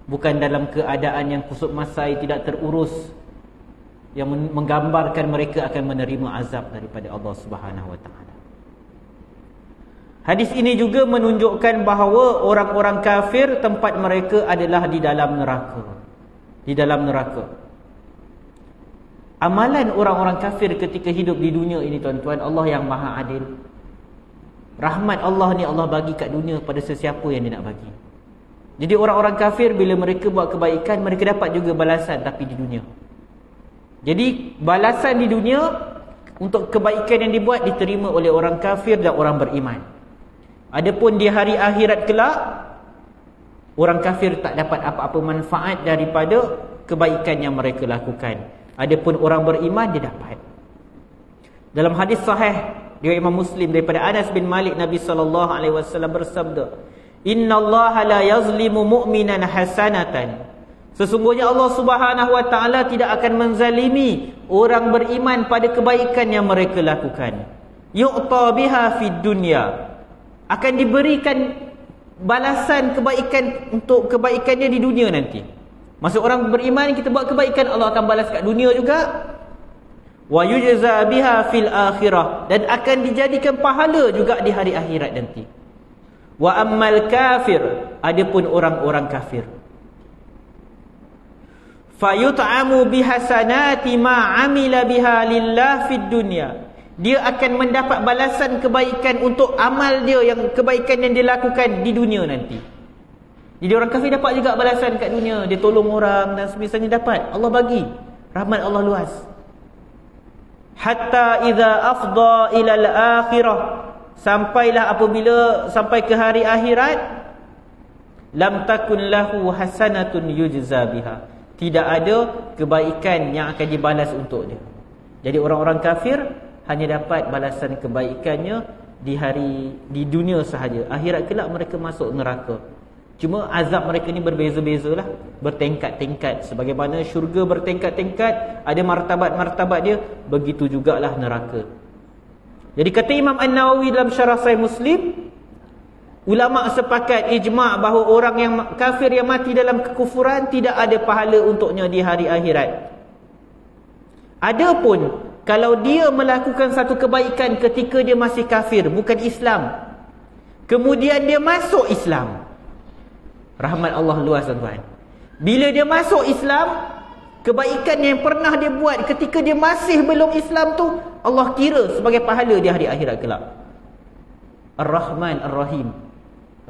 Bukan dalam keadaan yang kusut masai, tidak terurus, yang menggambarkan mereka akan menerima azab daripada Allah Subhanahu Wa Taala. Hadis ini juga menunjukkan bahawa orang-orang kafir tempat mereka adalah di dalam neraka. Di dalam neraka. Amalan orang-orang kafir ketika hidup di dunia ini, tuan-tuan, Allah yang Maha Adil. Rahmat Allah ni Allah bagi kat dunia pada sesiapa yang dia nak bagi. Jadi orang-orang kafir bila mereka buat kebaikan, mereka dapat juga balasan tapi di dunia. Jadi balasan di dunia untuk kebaikan yang dibuat diterima oleh orang kafir dan orang beriman. Adapun di hari akhirat kelak, orang kafir tak dapat apa-apa manfaat daripada kebaikan yang mereka lakukan. Adapun orang beriman dia dapat. Dalam hadis sahih riwayat Imam Muslim daripada Anas bin Malik, Nabi SAW bersabda, "Innallaha la yazlimu mu'minan hasanatan." Sesungguhnya Allah Subhanahu Wa Taala tidak akan menzalimi orang beriman pada kebaikan yang mereka lakukan. Yu'ta biha fid dunya. Akan diberikan balasan kebaikan untuk kebaikannya di dunia nanti. Maksud orang beriman, kita buat kebaikan, Allah akan balas kat dunia juga. Wa yujza biha fil akhirah, dan akan dijadikan pahala juga di hari akhirat nanti. Wa ammal kafir, adapun orang-orang kafir, fayut'amu bihasanati ma amila biha lillah fid dunya. Dia akan mendapat balasan kebaikan untuk amal dia, yang kebaikan yang dia lakukan di dunia nanti. Jadi orang kafir dapat juga balasan kat dunia, dia tolong orang dan semisalnya dapat. Allah bagi, rahmat Allah luas. Hatta idza afdha ila al-akhirah, sampailah apabila sampai ke hari akhirat, lam takun lahu hasanatun yujza biha. Tidak ada kebaikan yang akan dibalas untuk dia. Jadi orang-orang kafir hanya dapat balasan kebaikannya di dunia sahaja. Akhirat kelak mereka masuk neraka. Cuma azab mereka ni berbeza-bezalah, bertingkat-tingkat. Sebagaimana syurga bertingkat-tingkat, ada martabat-martabat dia, begitu jugalah neraka. Jadi kata Imam An-Nawawi dalam syarah Sahih Muslim, ulama sepakat ijma' bahawa orang yang kafir yang mati dalam kekufuran tidak ada pahala untuknya di hari akhirat. Adapun kalau dia melakukan satu kebaikan ketika dia masih kafir, bukan Islam, kemudian dia masuk Islam, rahmat Allah luas, tuan-tuan. Bila dia masuk Islam, kebaikan yang pernah dia buat ketika dia masih belum Islam tu, Allah kira sebagai pahala di hari akhirat kelak. Ar-Rahman Ar-Rahim,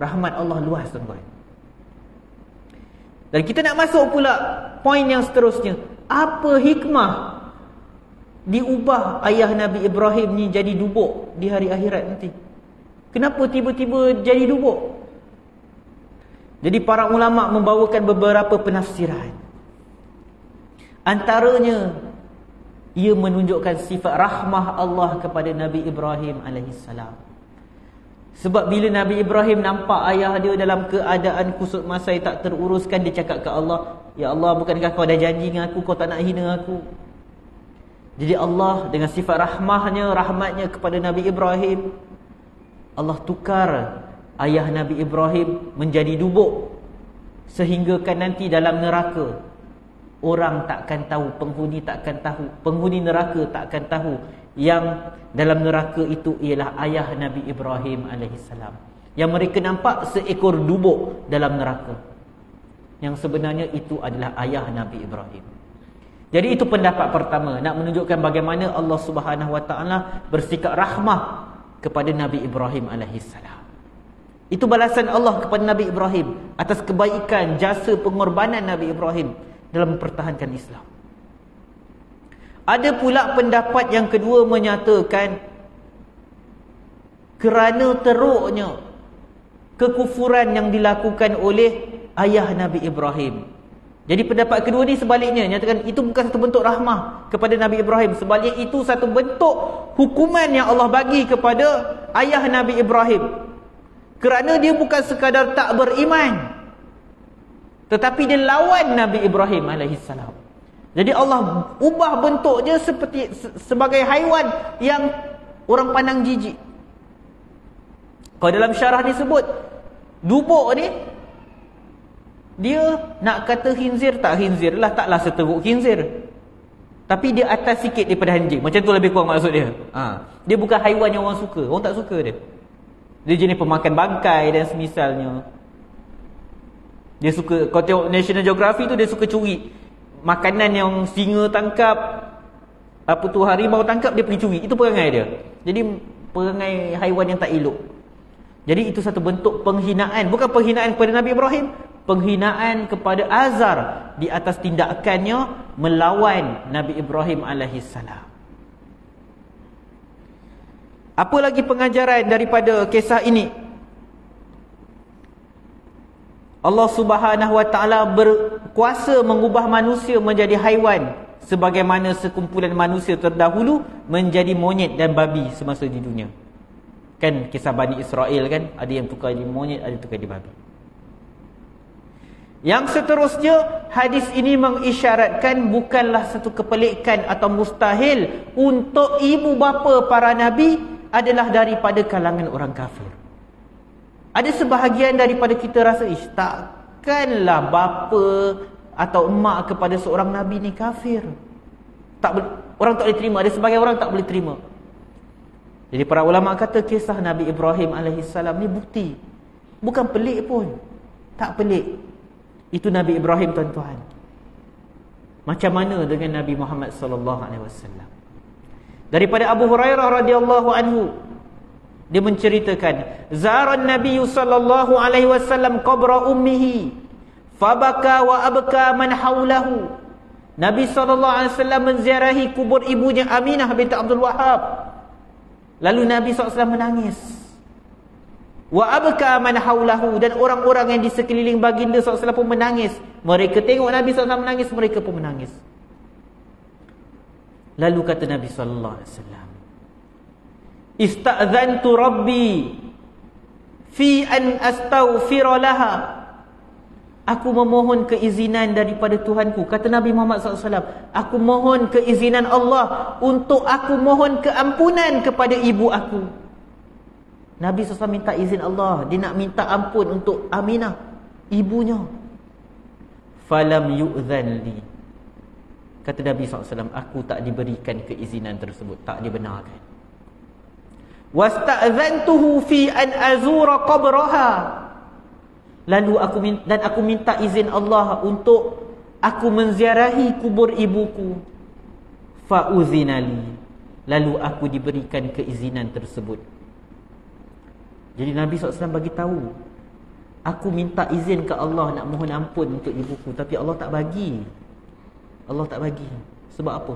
rahmat Allah luas, tuan-tuan. Dan kita nak masuk pula poin yang seterusnya. Apa hikmah diubah ayah Nabi Ibrahim ni jadi dubuk di hari akhirat nanti? Kenapa tiba-tiba jadi dubuk? Jadi para ulama membawakan beberapa penafsiran. Antaranya, ia menunjukkan sifat rahmah Allah kepada Nabi Ibrahim alaihissalam. Sebab bila Nabi Ibrahim nampak ayah dia dalam keadaan kusut masai tak teruruskan, dia cakap ke Allah, "Ya Allah, bukankah kau dah janji dengan aku, kau tak nak hina aku?" Jadi Allah dengan sifat rahmahnya, rahmatnya kepada Nabi Ibrahim, Allah tukar ayah Nabi Ibrahim menjadi dubuk, sehinggakan nanti dalam neraka orang takkan tahu, penghuni takkan tahu, penghuni neraka takkan tahu yang dalam neraka itu ialah ayah Nabi Ibrahim alaihissalam. Yang mereka nampak seekor dubuk dalam neraka, yang sebenarnya itu adalah ayah Nabi Ibrahim. Jadi itu pendapat pertama, nak menunjukkan bagaimana Allah Subhanahu Wa Taala bersikap rahmah kepada Nabi Ibrahim alaihissalam. Itu balasan Allah kepada Nabi Ibrahim atas kebaikan, jasa pengorbanan Nabi Ibrahim dalam mempertahankan Islam. Ada pula pendapat yang kedua menyatakan kerana teruknya kekufuran yang dilakukan oleh ayah Nabi Ibrahim, Jadi pendapat kedua ni sebaliknya, nyatakan itu bukan satu bentuk rahmah kepada Nabi Ibrahim. Sebaliknya itu satu bentuk hukuman yang Allah bagi kepada ayah Nabi Ibrahim. Kerana dia bukan sekadar tak beriman, tetapi dia lawan Nabi Ibrahim alaihissalam. Jadi Allah ubah bentuk dia seperti sebagai haiwan yang orang pandang jijik. Kalau dalam syarah disebut, dubuk ni dia nak kata khinzir, tak khinzir lah, taklah seteruk khinzir, tapi dia atas sikit daripada anjing. Macam tu lebih kurang maksud dia. Dia bukan haiwan yang orang suka. Orang tak suka dia. Dia jenis pemakan bangkai dan semisalnya. Dia suka, kalau tengok National Geographic tu, dia suka curi makanan yang singa tangkap, apa tu, harimau tangkap, dia pergi curi. Itu perangai dia. Jadi perangai haiwan yang tak elok. Jadi itu satu bentuk penghinaan. Bukan penghinaan kepada Nabi Ibrahim, penghinaan kepada Azar di atas tindakannya melawan Nabi Ibrahim alaihissalam. Apa lagi pengajaran daripada kisah ini? Allah Subhanahu wa taala berkuasa mengubah manusia menjadi haiwan, sebagaimana sekumpulan manusia terdahulu menjadi monyet dan babi semasa di dunia. Kan kisah Bani Israel kan, ada yang tukar jadi monyet, ada yang tukar jadi babi. Yang seterusnya, hadis ini mengisyaratkan bukanlah satu kepelikan atau mustahil untuk ibu bapa para nabi adalah daripada kalangan orang kafir. Ada sebahagian daripada kita rasa, takkanlah bapa atau emak kepada seorang nabi ni kafir. Orang tak boleh terima. Ada sebahagian orang tak boleh terima. Jadi para ulama kata kisah Nabi Ibrahim alaihissalam ni bukti. Bukan pelik pun. Tak pelik. Itu Nabi Ibrahim, tuan-tuan. Macam mana dengan Nabi Muhammad sallallahu alaihi wasallam? Daripada Abu Hurairah radhiyallahu anhu, dia menceritakan, zaran Nabi sallallahu alaihi wasallam qabra ummihi fabaka wa abka man haulahu. Nabi sallallahu alaihi wasallam menziarahi kubur ibunya Aminah binti Abdul Wahhab. Lalu Nabi SAW menangis. Wa abka man haulahu, dan orang-orang yang di sekeliling baginda SAW pun menangis. Mereka tengok Nabi SAW menangis, mereka pun menangis. Lalu kata Nabi SAW, ista'zantu rabbi fi an astaghfira laha. Aku memohon keizinan daripada Tuhanku. Kata Nabi Muhammad SAW, aku mohon keizinan Allah untuk aku mohon keampunan kepada ibu aku. Nabi SAW minta izin Allah. Dia nak minta ampun untuk Aminah, ibunya. Falam yu'zan li. Kata Nabi SAW, aku tak diberikan keizinan tersebut, tak dibenarkan. Wasta'zantuhu fi an azura qabraha. Lalu aku minta izin Allah untuk aku menziarahi kubur ibuku. Fa'uzinali. Lalu aku diberikan keizinan tersebut. Jadi Nabi SAW bagi tahu, aku minta izin ke Allah nak mohon ampun untuk ibuku, tapi Allah tak bagi. Allah tak bagi. Sebab apa?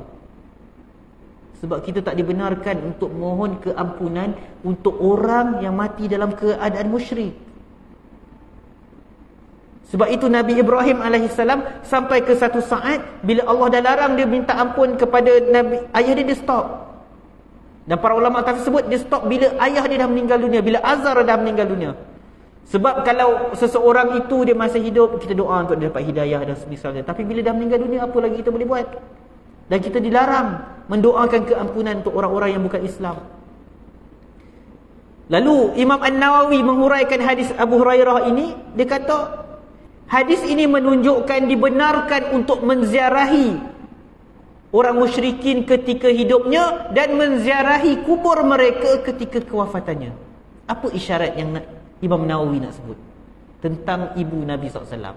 Sebab kita tak dibenarkan untuk mohon keampunan untuk orang yang mati dalam keadaan musyrik. Sebab itu Nabi Ibrahim alaihissalam sampai ke satu saat bila Allah dah larang dia minta ampun kepada Nabi, ayah dia stop. Dan para ulama kata sebut dia stop bila ayah dia dah meninggal dunia, bila Azar dah meninggal dunia. Sebab kalau seseorang itu dia masih hidup, kita doa untuk dia dapat hidayah dan semisalnya. Tapi bila dah meninggal dunia, apa lagi kita boleh buat? Dan kita dilarang mendoakan keampunan untuk orang-orang yang bukan Islam. Lalu Imam An-Nawawi menghuraikan hadis Abu Hurairah ini, dia kata hadis ini menunjukkan dibenarkan untuk menziarahi orang musyrikin ketika hidupnya dan menziarahi kubur mereka ketika kewafatannya. Apa isyarat yang Imam Nawawi nak sebut tentang ibu Nabi SAW?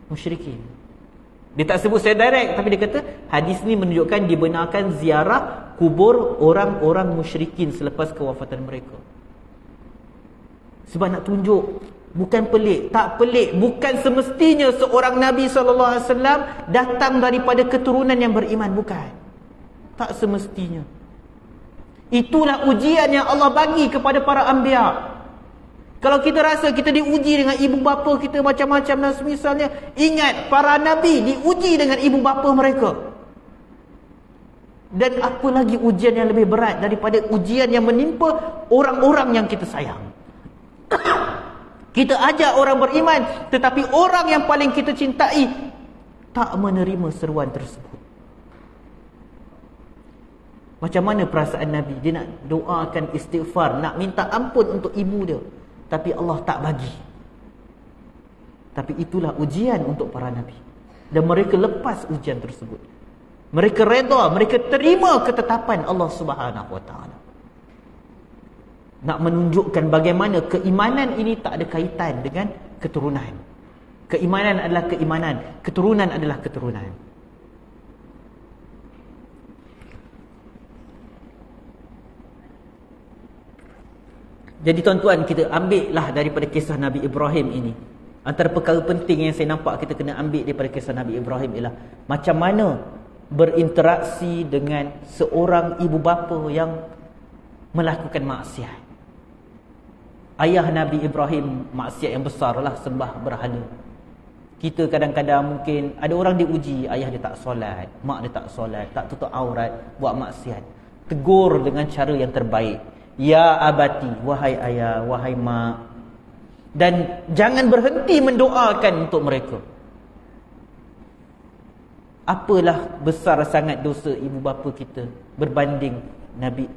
Musyrikin. Dia tak sebut secara direct, tapi dia kata hadis ni menunjukkan dibenarkan ziarah kubur orang-orang musyrikin selepas kewafatan mereka. Sebab nak tunjuk, bukan pelik, tak pelik, bukan semestinya seorang Nabi SAW datang daripada keturunan yang beriman, bukan. Tak semestinya. Itulah ujian yang Allah bagi kepada para anbiya. Kalau kita rasa kita diuji dengan ibu bapa kita macam-macam dan semisalnya, ingat para nabi diuji dengan ibu bapa mereka. Dan apa lagi ujian yang lebih berat daripada ujian yang menimpa orang-orang yang kita sayang. Kita ajak orang beriman, tetapi orang yang paling kita cintai tak menerima seruan tersebut. Macam mana perasaan Nabi? Dia nak doakan istighfar, nak minta ampun untuk ibu dia, tapi Allah tak bagi. Tapi itulah ujian untuk para Nabi. Dan mereka lepas ujian tersebut. Mereka redha, mereka terima ketetapan Allah Subhanahu Wa Taala. Nak menunjukkan bagaimana keimanan ini tak ada kaitan dengan keturunan. Keimanan adalah keimanan, keturunan adalah keturunan. Jadi tuan-tuan, kita ambillah daripada kisah Nabi Ibrahim ini. Antara perkara penting yang saya nampak kita kena ambil daripada kisah Nabi Ibrahim ialah macam mana berinteraksi dengan seorang ibu bapa yang melakukan maksiat. Ayah Nabi Ibrahim maksiat yang besar lah, sembah berhala. Kita kadang-kadang mungkin ada orang diuji, ayah dia tak solat, mak dia tak solat, tak tutup aurat, buat maksiat. Tegur dengan cara yang terbaik. Ya abati, wahai ayah, wahai mak. Dan jangan berhenti mendoakan untuk mereka. Apalah besar sangat dosa ibu bapa kita berbanding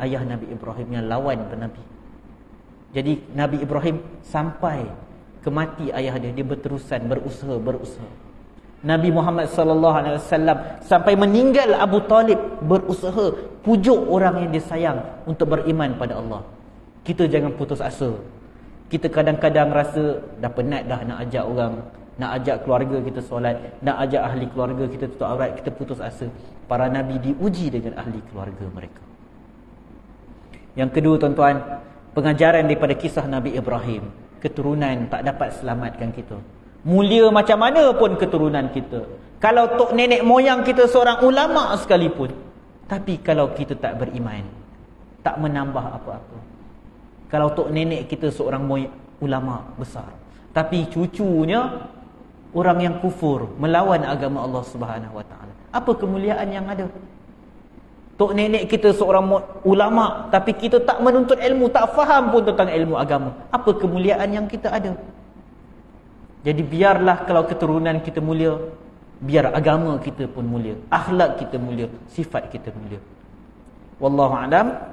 ayah Nabi Ibrahim yang lawan Nabi. Jadi Nabi Ibrahim sampai ke mati ayah dia berterusan berusaha. Nabi Muhammad sallallahu alaihi wasallam sampai meninggal Abu Talib berusaha pujuk orang yang dia sayang untuk beriman pada Allah. Kita jangan putus asa. Kita kadang-kadang rasa dah penat dah nak ajak orang, nak ajak keluarga kita solat, nak ajak ahli keluarga kita tutup aurat, kita putus asa. Para nabi diuji dengan ahli keluarga mereka. Yang kedua tuan-tuan, pengajaran daripada kisah Nabi Ibrahim, keturunan tak dapat selamatkan kita. Mulia macam mana pun keturunan kita, kalau tok nenek moyang kita seorang ulama sekalipun, tapi kalau kita tak beriman, tak menambah apa-apa. Kalau tok nenek kita seorang ulama besar, tapi cucunya orang yang kufur, melawan agama Allah Subhanahu Wa Taala, apa kemuliaan yang ada? Tok nenek kita seorang ulama, tapi kita tak menuntut ilmu, tak faham pun tentang ilmu agama, apa kemuliaan yang kita ada? Jadi biarlah kalau keturunan kita mulia, biar agama kita pun mulia, akhlak kita mulia, sifat kita mulia. Wallahu a'lam.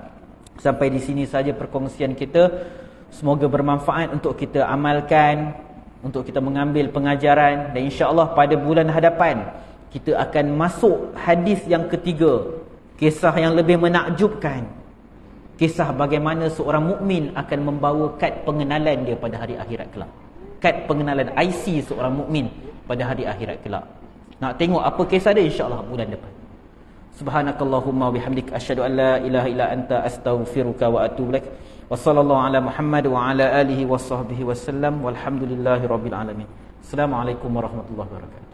Sampai di sini saja perkongsian kita. Semoga bermanfaat untuk kita amalkan, untuk kita mengambil pengajaran, dan insya-Allah pada bulan hadapan kita akan masuk hadis yang ketiga, kisah yang lebih menakjubkan. Kisah bagaimana seorang mukmin akan membawa kad pengenalan dia pada hari akhirat kelak. Kad pengenalan IC seorang mukmin pada hari akhirat kelak. Nak tengok apa kisah dia insya-Allah bulan depan. Subhanakallahumma bihamdik asyhadu an la ilaha illa anta astaghfiruka wa atubu ilaik. Wa sallallahu ala Muhammad wa ala alihi wa sahbihi wasallam walhamdulillahirabbil alamin. Assalamualaikum warahmatullahi wabarakatuh.